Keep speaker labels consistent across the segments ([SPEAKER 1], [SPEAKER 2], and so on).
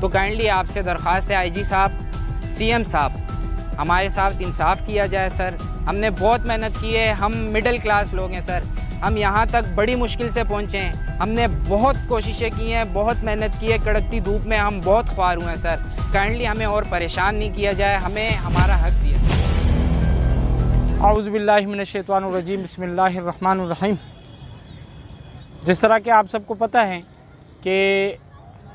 [SPEAKER 1] तो काइंडली आपसे दरख्वास्त है आईजी साहब, सीएम साहब, हमारे साथ इंसाफ किया जाए सर। हमने बहुत मेहनत की है, हम मिडिल क्लास लोग हैं सर, हम यहाँ तक बड़ी मुश्किल से पहुँचे हैं। हमने बहुत कोशिशें की हैं, बहुत मेहनत की है, कड़कती धूप में हम बहुत ख्वार हुए हैं सर। काइंडली हमें और परेशान नहीं किया जाए, हमें हमारा हक दिया।
[SPEAKER 2] औज़ु बिल्लाहि मिनश्शैतानिर्रजीम, बिस्मिल्लाहिर्रहमानिर्रहीम। जिस तरह के आप सबको पता है कि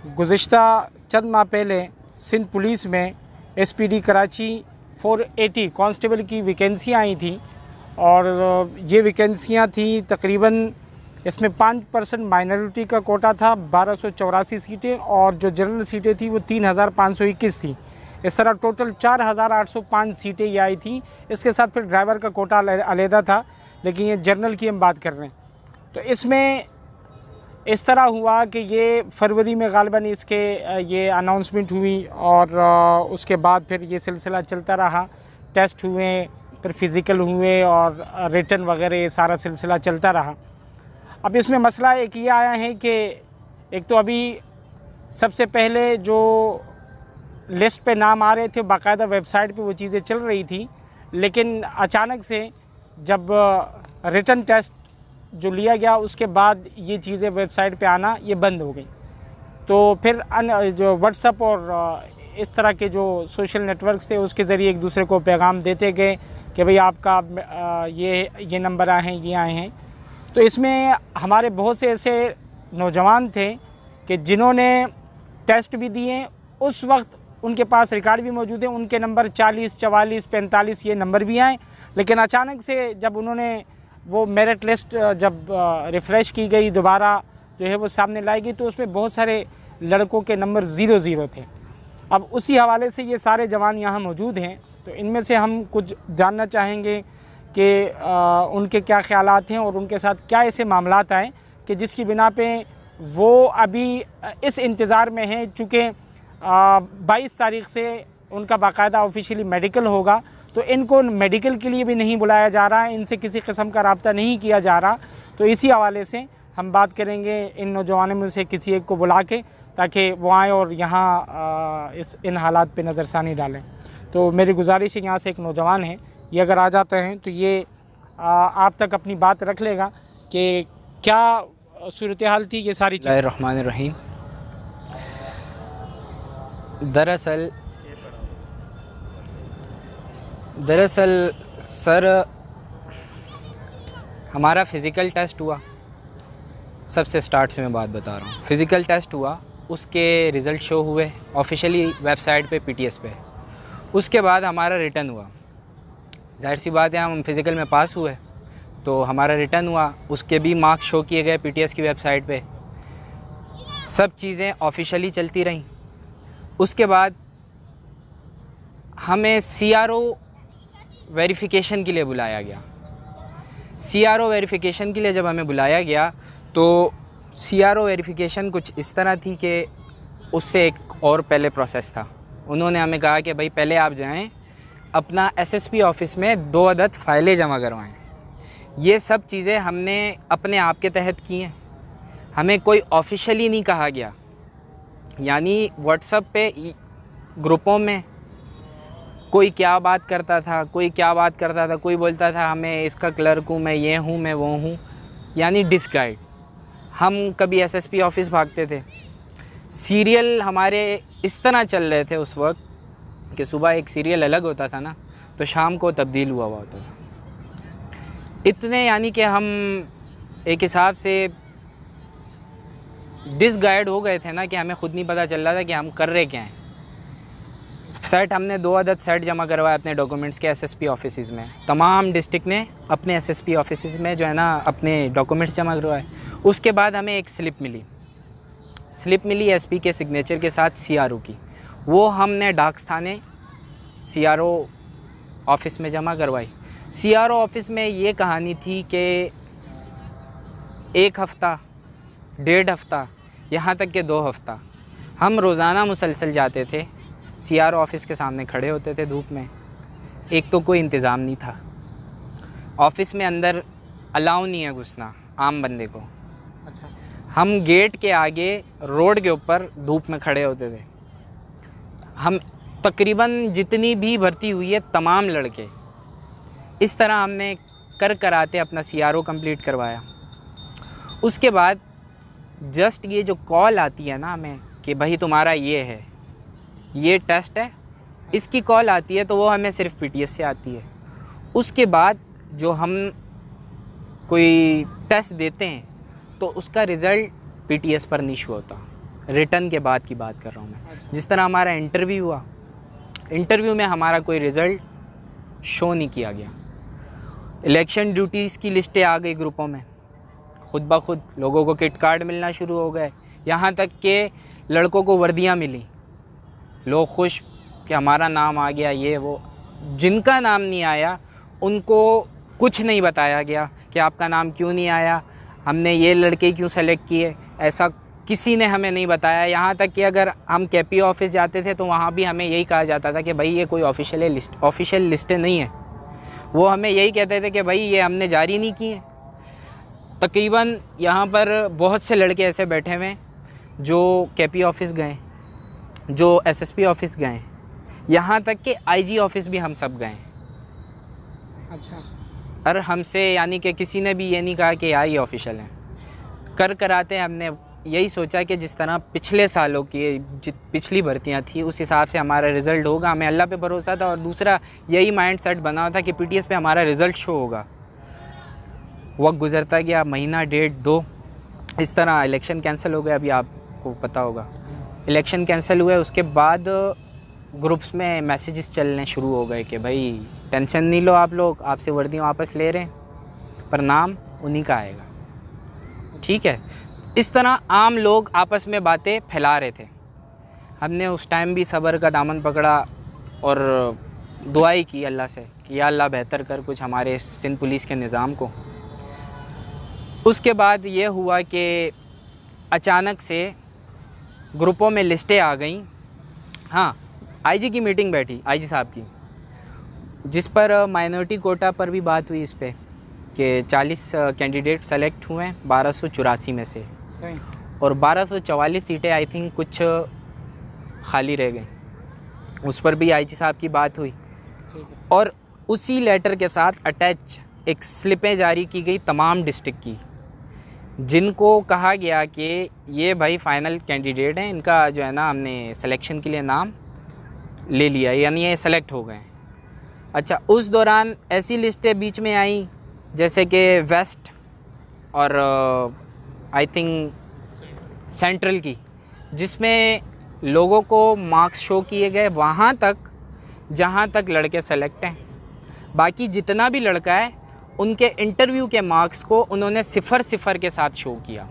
[SPEAKER 2] गुज़िश्ता चंद माह पहले सिंध पुलिस में एसपीडी कराची 480 कांस्टेबल की वैकेंसी आई थी और ये वैकेंसियाँ थी तकरीबन, इसमें 5% माइनॉरिटी का कोटा था, 1284 सीटें, और जो जनरल सीटें थी वो 3521 थी। इस तरह टोटल 4805 सीटें ये आई थी। इसके साथ फिर ड्राइवर का कोटा अलहदा था, लेकिन ये जनरल की हम बात कर रहे हैं। तो इसमें इस तरह हुआ कि ये फरवरी में ग़ालिबन इसके ये अनाउंसमेंट हुई और उसके बाद फिर ये सिलसिला चलता रहा। टेस्ट हुए, फिर फ़िज़िकल हुए और रिटन वगैरह, ये सारा सिलसिला चलता रहा। अब इसमें मसला एक ये आया है कि एक तो अभी सबसे पहले जो लिस्ट पे नाम आ रहे थे, बाकायदा वेबसाइट पे वो चीज़ें चल रही थी, लेकिन अचानक से जब रिटन टेस्ट जो लिया गया उसके बाद ये चीज़ें वेबसाइट पे आना ये बंद हो गई। तो फिर जो व्हाट्सएप और इस तरह के जो सोशल नेटवर्क्स थे उसके ज़रिए एक दूसरे को पैगाम देते गए कि भाई आपका ये नंबर आए हैं, ये आए हैं। तो इसमें हमारे बहुत से ऐसे नौजवान थे कि जिन्होंने टेस्ट भी दिए, उस वक्त उनके पास रिकॉर्ड भी मौजूद है, उनके नंबर 40, 44, 45 ये नंबर भी आए। लेकिन अचानक से जब उन्होंने वो मेरिट लिस्ट जब रिफ़्रेश की गई, दोबारा जो है वो सामने लाई गई, तो उसमें बहुत सारे लड़कों के नंबर 00 थे। अब उसी हवाले से ये सारे जवान यहाँ मौजूद हैं, तो इनमें से हम कुछ जानना चाहेंगे कि उनके क्या ख़यालात हैं और उनके साथ क्या ऐसे मामलात आए कि जिसकी बिना पे वो अभी इस इंतज़ार में हैं। चूँकि 22 तारीख़ से उनका बाकायदा ऑफिशियली मेडिकल होगा, तो इनको मेडिकल के लिए भी नहीं बुलाया जा रहा है, इनसे किसी किस्म का रब्ता नहीं किया जा रहा। तो इसी हवाले से हम बात करेंगे इन नौजवानों में से किसी एक को बुला के, ताकि वो आएँ और यहाँ इन हालात पे नज़रसानी डालें। तो मेरी गुजारिश है, यहाँ से एक नौजवान है, ये अगर आ जाते हैं तो ये आप तक अपनी बात रख लेगा कि क्या सूरत हाल थी ये सारी चीज़।
[SPEAKER 1] बिस्मिल्लाहिर्रहमानिर्रहीम। दरअसल सर हमारा फ़िज़िकल टेस्ट हुआ, सबसे स्टार्ट से मैं बात बता रहा हूँ। फ़िज़िकल टेस्ट हुआ, उसके रिज़ल्ट शो हुए ऑफिशियली वेबसाइट पे, पीटीएस पे। उसके बाद हमारा रिटर्न हुआ। ज़ाहिर सी बात है, हम फ़िज़िकल में पास हुए तो हमारा रिटर्न हुआ, उसके भी मार्क्स शो किए गए पीटीएस की वेबसाइट पे। सब चीज़ें ऑफिशियली चलती रहीं। उसके बाद हमें सीआरओ वेरिफ़िकेशन के लिए बुलाया गया। सीआरओ वेरिफ़िकेशन के लिए जब हमें बुलाया गया तो सीआरओ वेरिफ़िकेशन कुछ इस तरह थी कि उससे एक और पहले प्रोसेस था। उन्होंने हमें कहा कि भाई पहले आप जाएं अपना एसएसपी ऑफ़िस में 2 अदद फ़ाइलें जमा करवाएं। ये सब चीज़ें हमने अपने आप के तहत की हैं, हमें कोई ऑफिशियली नहीं कहा गया। यानी व्हाट्सएप पे ग्रुपों में कोई क्या बात करता था, कोई क्या बात करता था, कोई बोलता था हमें इसका क्लर्क हूँ, मैं ये हूँ, मैं वो हूँ, यानी डिसगाइड। हम कभी एसएसपी ऑफ़िस भागते थे। सीरियल हमारे इस तरह चल रहे थे उस वक्त कि सुबह एक सीरियल अलग होता था ना, तो शाम को तब्दील हुआ होता था। इतने यानी कि हम एक हिसाब से डिसगाइड हो गए थे ना कि हमें ख़ुद नहीं पता चल रहा था कि हम कर रहे क्या हैं। सेट हमने 2 अदद सेट जमा करवाए अपने डॉक्यूमेंट्स के एसएसपी ऑफिसेज़ में। तमाम डिस्ट्रिक्ट ने अपने एसएसपी ऑफिसेज़ में जो है ना अपने डॉक्यूमेंट्स जमा करवाए। उसके बाद हमें एक स्लिप मिली एसपी के सिग्नेचर के साथ सीआरओ की। वो हमने डाक थाने सीआरओ ऑफ़िस में जमा करवाई। सीआरओ ऑफ़िस में ये कहानी थी कि 1 हफ़्ता, 1.5 हफ़्ता, यहाँ तक कि 2 हफ़्ता हम रोज़ाना मुसलसल जाते थे, सीआरओ ऑफ़िस के सामने खड़े होते थे धूप में। एक तो कोई इंतज़ाम नहीं था, ऑफ़िस में अंदर अलाउ नहीं है घुसना आम बंदे को।
[SPEAKER 2] अच्छा।
[SPEAKER 1] हम गेट के आगे रोड के ऊपर धूप में खड़े होते थे। हम तकरीबन जितनी भी भर्ती हुई है तमाम लड़के इस तरह हमने कराते अपना CRO कंप्लीट करवाया। उसके बाद जस्ट ये जो कॉल आती है ना हमें कि भाई तुम्हारा ये है, ये टेस्ट है, इसकी कॉल आती है, तो वो हमें सिर्फ PTS से आती है। उसके बाद जो हम कोई टेस्ट देते हैं तो उसका रिज़ल्ट PTS पर नहीं शो होता। रिटर्न के बाद की बात कर रहा हूँ मैं। जिस तरह हमारा इंटरव्यू हुआ, इंटरव्यू में हमारा कोई रिज़ल्ट शो नहीं किया गया। इलेक्शन ड्यूटीज़ की लिस्टें आ गई ग्रुपों में, खुद ब खुद लोगों को किट कार्ड मिलना शुरू हो गए, यहाँ तक कि लड़कों को वर्दियाँ मिली। लोग खुश कि हमारा नाम आ गया, ये वो। जिनका नाम नहीं आया उनको कुछ नहीं बताया गया कि आपका नाम क्यों नहीं आया, हमने ये लड़के क्यों सेलेक्ट किए, ऐसा किसी ने हमें नहीं बताया। यहाँ तक कि अगर हम KPO ऑफिस जाते थे तो वहाँ भी हमें यही कहा जाता था कि भाई ये कोई ऑफिशियल लिस्टें नहीं है। वो हमें यही कहते थे कि भाई ये हमने जारी नहीं की है। तकरीबन यहाँ पर बहुत से लड़के ऐसे बैठे हुए हैं जो KPO ऑफिस गए, जो SSP ऑफिस गए, यहाँ तक कि IG ऑफिस भी हम सब गए।
[SPEAKER 2] अच्छा।
[SPEAKER 1] और हमसे यानी कि किसी ने भी ये नहीं कहा कि यार ये ऑफिशियल है। कराते हमने यही सोचा कि जिस तरह पिछले सालों की पिछली भर्तियां थी उस हिसाब से हमारा रिज़ल्ट होगा। हमें अल्लाह पे भरोसा था और दूसरा यही माइंड सेट बना हुआ था कि PTS पे हमारा रिज़ल्ट शो होगा। वक्त गुज़रता गया, महीना, डेढ़, 2, इस तरह इलेक्शन कैंसिल हो गया। अभी आपको पता होगा इलेक्शन कैंसिल हुए, उसके बाद ग्रुप्स में मैसेजेस चलने शुरू हो गए कि भाई टेंशन नहीं लो आप लोग, आपसे वर्दी वापस ले रहे हैं पर नाम उन्हीं का आएगा। ठीक है, इस तरह आम लोग आपस में बातें फैला रहे थे। हमने उस टाइम भी सब्र का दामन पकड़ा और दुआई की अल्लाह से कि या अल्लाह बेहतर कर कुछ हमारे सिंध पुलिस के निज़ाम को। उसके बाद ये हुआ कि अचानक से ग्रुपों में लिस्टें आ गई। हाँ, IG की मीटिंग बैठी, IG साहब की, जिस पर माइनॉरिटी कोटा पर भी बात हुई इस पर कि 40 कैंडिडेट सेलेक्ट हुए हैं 1284 में से, और 1244 सीटें आई थिंक कुछ खाली रह गई। उस पर भी IG साहब की बात हुई और उसी लेटर के साथ अटैच एक स्लिपें जारी की गई तमाम डिस्ट्रिक्ट की, जिनको कहा गया कि ये भाई फाइनल कैंडिडेट हैं, इनका जो है ना हमने सिलेक्शन के लिए नाम ले लिया, यानी ये सेलेक्ट हो गए। अच्छा, उस दौरान ऐसी लिस्टें बीच में आई जैसे कि वेस्ट और आई थिंक सेंट्रल की, जिसमें लोगों को मार्क्स शो किए गए वहाँ तक जहाँ तक लड़के सेलेक्ट हैं। बाकी जितना भी लड़का है उनके इंटरव्यू के मार्क्स को उन्होंने 0 के साथ शो किया।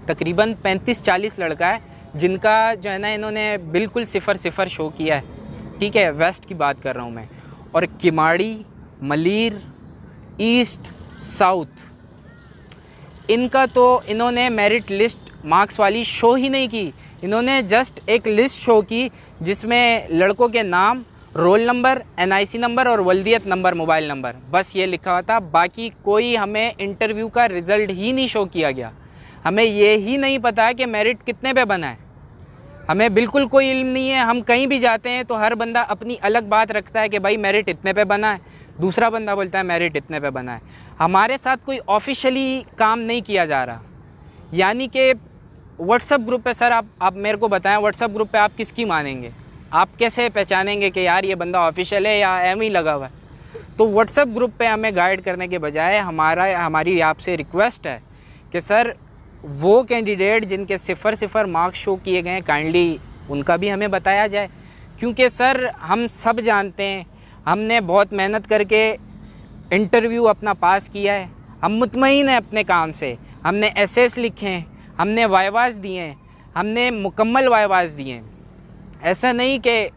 [SPEAKER 1] तकरीबन 35-40 लड़का है जिनका जो है ना इन्होंने बिल्कुल 0 शो किया है। ठीक है, वेस्ट की बात कर रहा हूँ मैं। और किमाड़ी, मलीर, ईस्ट, साउथ, इनका तो इन्होंने मेरिट लिस्ट मार्क्स वाली शो ही नहीं की। इन्होंने जस्ट एक लिस्ट शो की जिसमें लड़कों के नाम, रोल नंबर, NIC नंबर और वल्दियत नंबर, मोबाइल नंबर, बस ये लिखा हुआ था। बाकी कोई हमें इंटरव्यू का रिज़ल्ट ही नहीं शो किया गया। हमें ये ही नहीं पता कि मेरिट कितने पे बना है, हमें बिल्कुल कोई इल्म नहीं है। हम कहीं भी जाते हैं तो हर बंदा अपनी अलग बात रखता है कि भाई मेरिट इतने पे बना है, दूसरा बंदा बोलता है मेरिट इतने पे बना है। हमारे साथ कोई ऑफिशियली काम नहीं किया जा रहा। यानी कि व्हाट्सएप ग्रुप पे सर आप मेरे को बताएं, व्हाट्सएप ग्रुप पे आप किसकी मानेंगे? आप कैसे पहचानेंगे कि यार ये बंदा ऑफिशियल है या एम ही लगा हुआ है? तो व्हाट्सएप ग्रुप पे हमें गाइड करने के बजाय हमारी आपसे रिक्वेस्ट है कि सर वो कैंडिडेट जिनके 0 मार्क्स शो किए गए हैं काइंडली उनका भी हमें बताया जाए। क्योंकि सर हम सब जानते हैं, हमने बहुत मेहनत करके इंटरव्यू अपना पास किया है, हम मुतमईन हैं अपने काम से, हमने एसेस लिखे हैं, हमने वाइवाज़ दिए हैं, हमने मुकम्मल वाइवाज़ दिए हैं। ऐसा नहीं कि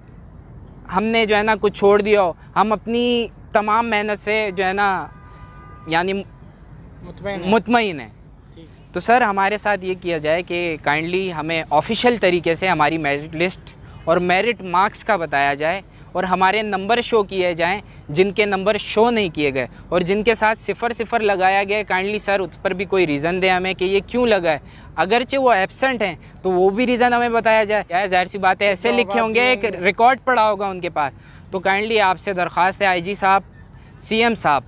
[SPEAKER 1] हमने जो है ना कुछ छोड़ दिया हो, हम अपनी तमाम मेहनत से जो है ना यानी मुतमईन है। तो सर हमारे साथ ये किया जाए कि काइंडली हमें ऑफिशियल तरीके से हमारी मेरिट लिस्ट और मेरिट मार्क्स का बताया जाए और हमारे नंबर शो किए जाएं जिनके नंबर शो नहीं किए गए, और जिनके साथ 0 लगाया गया काइंडली सर उस पर भी कोई रीज़न दें हमें कि ये क्यों लगा है। अगरचे वो एब्सेंट हैं तो वो भी रीज़न हमें बताया जाए। क्या ज़ाहिर सी बात है, ऐसे लिखे होंगे, एक रिकॉर्ड पड़ा होगा उनके पास। तो काइंडली आपसे दरख्वास्त है आईजी साहब, सीएम साहब,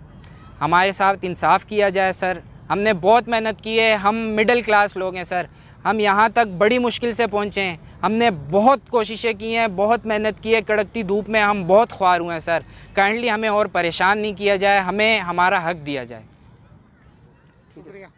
[SPEAKER 1] हमारे साथ इंसाफ किया जाए सर। हमने बहुत मेहनत की है, हम मिडिल क्लास लोग हैं सर, हम यहाँ तक बड़ी मुश्किल से पहुँचे हैं, हमने बहुत कोशिशें की हैं, बहुत मेहनत की है, कड़कती धूप में हम बहुत ख्वार हुए हैं सर। काइंडली हमें और परेशान नहीं किया जाए, हमें हमारा हक दिया जाए।
[SPEAKER 2] शुक्रिया।